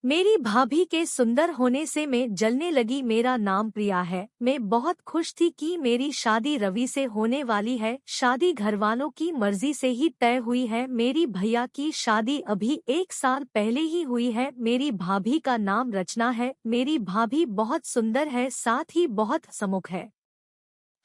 मेरी भाभी के सुंदर होने से मैं जलने लगी। मेरा नाम प्रिया है। मैं बहुत खुश थी कि मेरी शादी रवि से होने वाली है। शादी घरवालों की मर्जी से ही तय हुई है। मेरी भैया की शादी अभी 1 साल पहले ही हुई है। मेरी भाभी का नाम रचना है। मेरी भाभी बहुत सुंदर है, साथ ही बहुत हंसमुख है।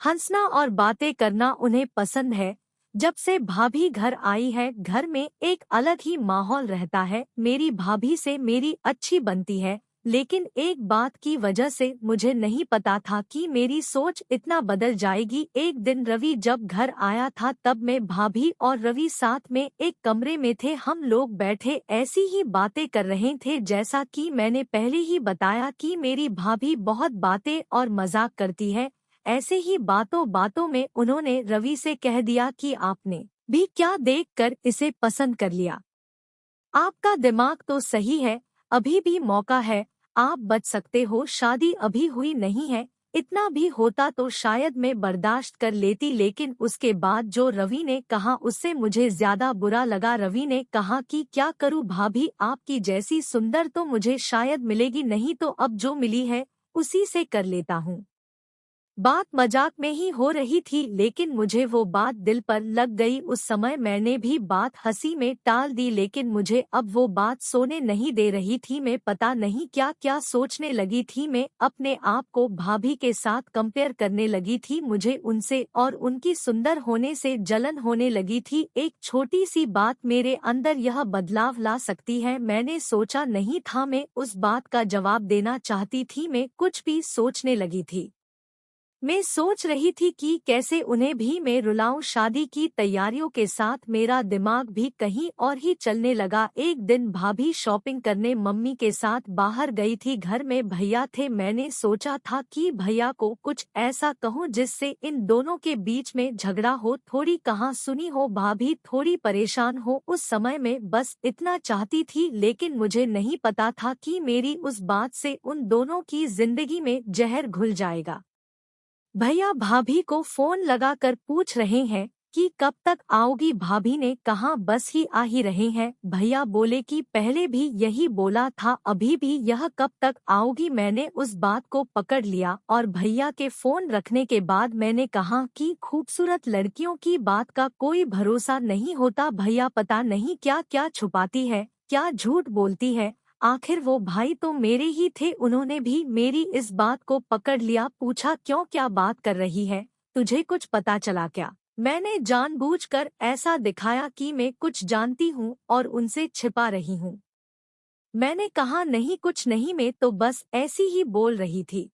हंसना और बातें करना उन्हें पसंद है। जब से भाभी घर आई है, घर में एक अलग ही माहौल रहता है। मेरी भाभी से मेरी अच्छी बनती है, लेकिन एक बात की वजह से मुझे नहीं पता था कि मेरी सोच इतना बदल जाएगी। एक दिन रवि जब घर आया था, तब मैं, भाभी और रवि साथ में एक कमरे में थे। हम लोग बैठे ऐसी ही बातें कर रहे थे। जैसा कि मैंने पहले ही बताया कि मेरी भाभी बहुत बातें और मजाक करती है। ऐसे ही बातों बातों में उन्होंने रवि से कह दिया कि आपने भी क्या देखकर इसे पसंद कर लिया। आपका दिमाग तो सही है, अभी भी मौका है, आप बच सकते हो। शादी अभी हुई नहीं है। इतना भी होता तो शायद मैं बर्दाश्त कर लेती, लेकिन उसके बाद जो रवि ने कहा उससे मुझे ज्यादा बुरा लगा। रवि ने कहा कि क्या करूं भाभी, आपकी जैसी सुंदर तो मुझे शायद मिलेगी नहीं, तो अब जो मिली है उसी से कर लेता हूं। बात मजाक में ही हो रही थी, लेकिन मुझे वो बात दिल पर लग गई। उस समय मैंने भी बात हंसी में टाल दी, लेकिन मुझे अब वो बात सोने नहीं दे रही थी। मैं पता नहीं क्या क्या सोचने लगी थी। मैं अपने आप को भाभी के साथ कंपेयर करने लगी थी। मुझे उनसे और उनकी सुंदर होने से जलन होने लगी थी। एक छोटी सी बात मेरे अंदर यह बदलाव ला सकती है, मैंने सोचा नहीं था। मैं उस बात का जवाब देना चाहती थी। मैं कुछ भी सोचने लगी थी। मैं सोच रही थी कि कैसे उन्हें भी मैं रुलाऊं। शादी की तैयारियों के साथ मेरा दिमाग भी कहीं और ही चलने लगा। एक दिन भाभी शॉपिंग करने मम्मी के साथ बाहर गई थी। घर में भैया थे। मैंने सोचा था कि भैया को कुछ ऐसा कहूं जिससे इन दोनों के बीच में झगड़ा हो, थोड़ी कहाँ सुनी हो, भाभी थोड़ी परेशान हो। उस समय में बस इतना चाहती थी, लेकिन मुझे नहीं पता था कि मेरी उस बात से उन दोनों की जिंदगी में जहर घुल जाएगा। भैया भाभी को फोन लगाकर पूछ रहे हैं कि कब तक आओगी। भाभी ने कहा बस ही आ ही रहे हैं। भैया बोले कि पहले भी यही बोला था, अभी भी यह कब तक आओगी। मैंने उस बात को पकड़ लिया और भैया के फोन रखने के बाद मैंने कहा कि खूबसूरत लड़कियों की बात का कोई भरोसा नहीं होता। भैया पता नहीं क्या क्या छुपाती है, क्या झूठ बोलती है। आखिर वो भाई तो मेरे ही थे, उन्होंने भी मेरी इस बात को पकड़ लिया। पूछा क्यों, क्या बात कर रही है, तुझे कुछ पता चला क्या। मैंने जानबूझकर ऐसा दिखाया कि मैं कुछ जानती हूँ और उनसे छिपा रही हूँ। मैंने कहा नहीं, कुछ नहीं, मैं तो बस ऐसी ही बोल रही थी।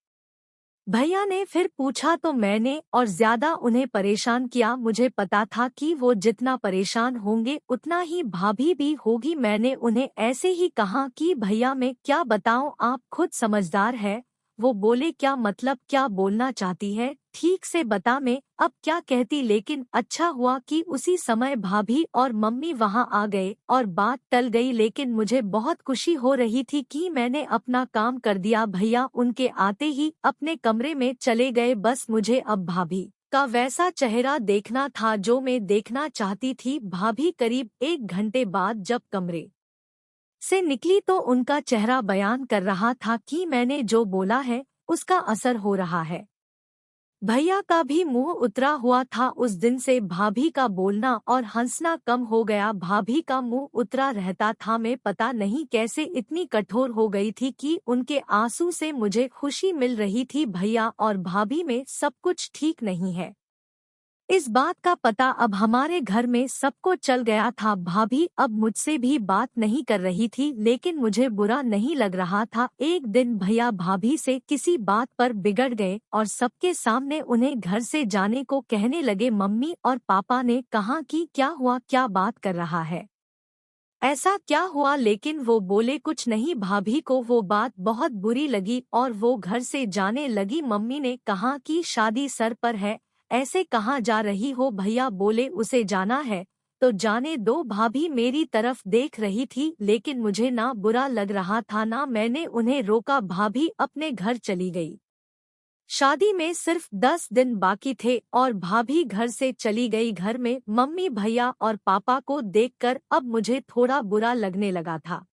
भैया ने फिर पूछा तो मैंने और ज्यादा उन्हें परेशान किया। मुझे पता था कि वो जितना परेशान होंगे उतना ही भाभी भी होगी। मैंने उन्हें ऐसे ही कहा कि भैया मैं क्या बताऊं, आप खुद समझदार है। वो बोले क्या मतलब, क्या बोलना चाहती है, ठीक से बता, मैं अब क्या कहती। लेकिन अच्छा हुआ कि उसी समय भाभी और मम्मी वहां आ गए और बात टल गई। लेकिन मुझे बहुत खुशी हो रही थी कि मैंने अपना काम कर दिया। भैया उनके आते ही अपने कमरे में चले गए। बस मुझे अब भाभी का वैसा चेहरा देखना था जो मैं देखना चाहती थी। भाभी करीब 1 घंटे बाद जब कमरे से निकली तो उनका चेहरा बयान कर रहा था कि मैंने जो बोला है उसका असर हो रहा है। भैया का भी मुंह उतरा हुआ था। उस दिन से भाभी का बोलना और हंसना कम हो गया। भाभी का मुंह उतरा रहता था। मैं पता नहीं कैसे इतनी कठोर हो गई थी कि उनके आंसू से मुझे खुशी मिल रही थी। भैया और भाभी में सब कुछ ठीक नहीं है, इस बात का पता अब हमारे घर में सबको चल गया था। भाभी अब मुझसे भी बात नहीं कर रही थी, लेकिन मुझे बुरा नहीं लग रहा था। एक दिन भैया भाभी से किसी बात पर बिगड़ गए और सबके सामने उन्हें घर से जाने को कहने लगे। मम्मी और पापा ने कहा कि क्या हुआ, क्या बात कर रहा है, ऐसा क्या हुआ। लेकिन वो बोले कुछ नहीं। भाभी को वो बात बहुत बुरी लगी और वो घर से जाने लगी। मम्मी ने कहा कि शादी सर पर है, ऐसे कहाँ जा रही हो। भैया बोले उसे जाना है तो जाने दो। भाभी मेरी तरफ देख रही थी, लेकिन मुझे ना बुरा लग रहा था ना मैंने उन्हें रोका। भाभी अपने घर चली गई। शादी में सिर्फ 10 दिन बाकी थे और भाभी घर से चली गई। घर में मम्मी भैया और पापा को देखकर अब मुझे थोड़ा बुरा लगने लगा था।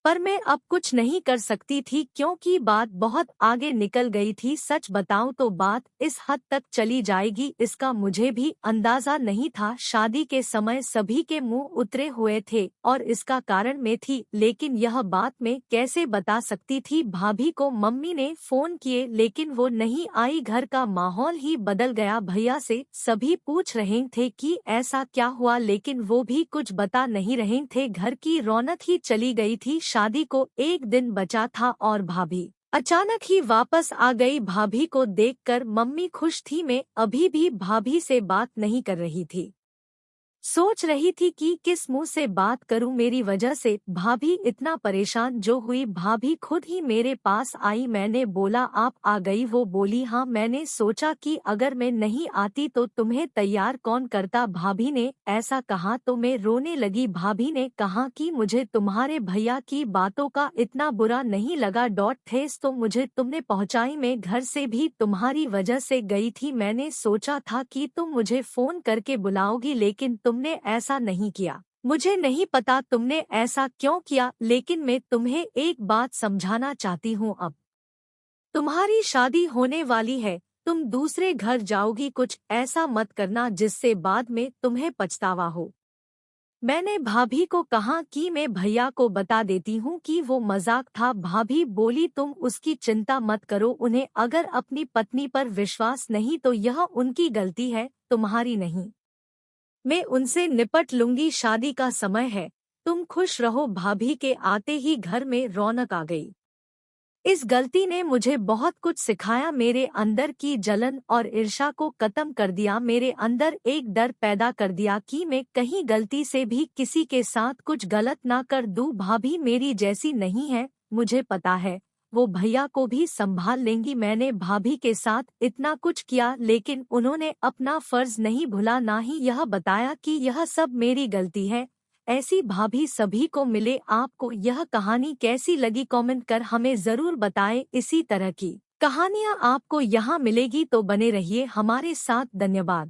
पर मैं अब कुछ नहीं कर सकती थी क्योंकि बात बहुत आगे निकल गई थी। सच बताऊं तो बात इस हद तक चली जाएगी इसका मुझे भी अंदाजा नहीं था। शादी के समय सभी के मुंह उतरे हुए थे और इसका कारण मैं थी, लेकिन यह बात मैं कैसे बता सकती थी। भाभी को मम्मी ने फोन किए लेकिन वो नहीं आई। घर का माहौल ही बदल गया। भैया से सभी पूछ रहे थे कि ऐसा क्या हुआ, लेकिन वो भी कुछ बता नहीं रहे थे। घर की रौनक ही चली गई थी। शादी को एक दिन बचा था और भाभी अचानक ही वापस आ गई। भाभी को देखकर मम्मी खुश थी। मैं अभी भी भाभी से बात नहीं कर रही थी। सोच रही थी कि किस मुंह से बात करूं। मेरी वजह से भाभी इतना परेशान जो हुई। भाभी खुद ही मेरे पास आई। मैंने बोला आप आ गई? वो बोली हाँ। मैंने सोचा कि अगर मैं नहीं आती तो तुम्हें तैयार कौन करता। भाभी ने ऐसा कहा तो मैं रोने लगी। भाभी ने कहा कि मुझे तुम्हारे भैया की बातों का इतना बुरा नहीं लगा। ठेस तो मुझे तुमने पहुंचाई। मैं घर से भी तुम्हारी वजह से गई थी। मैंने सोचा था कि तुम मुझे फोन करके बुलाओगी, लेकिन तुमने ऐसा नहीं किया। मुझे नहीं पता तुमने ऐसा क्यों किया, लेकिन मैं तुम्हें एक बात समझाना चाहती हूँ। अब तुम्हारी शादी होने वाली है, तुम दूसरे घर जाओगी। कुछ ऐसा मत करना जिससे बाद में तुम्हें पछतावा हो। मैंने भाभी को कहा कि मैं भैया को बता देती हूँ कि वो मजाक था। भाभी बोली तुम उसकी चिंता मत करो। उन्हें अगर अपनी पत्नी पर विश्वास नहीं तो यह उनकी गलती है, तुम्हारी नहीं। मैं उनसे निपट लूंगी। शादी का समय है, तुम खुश रहो। भाभी के आते ही घर में रौनक आ गई। इस गलती ने मुझे बहुत कुछ सिखाया। मेरे अंदर की जलन और ईर्ष्या को खत्म कर दिया। मेरे अंदर एक डर पैदा कर दिया कि मैं कहीं गलती से भी किसी के साथ कुछ गलत ना कर दूं। भाभी मेरी जैसी नहीं है, मुझे पता है वो भैया को भी संभाल लेंगी। मैंने भाभी के साथ इतना कुछ किया, लेकिन उन्होंने अपना फर्ज नहीं भूला, ना ही यह बताया कि यह सब मेरी गलती है। ऐसी भाभी सभी को मिले। आपको यह कहानी कैसी लगी कमेंट कर हमें जरूर बताएं। इसी तरह की कहानियां आपको यहाँ मिलेगी तो बने रहिए हमारे साथ। धन्यवाद।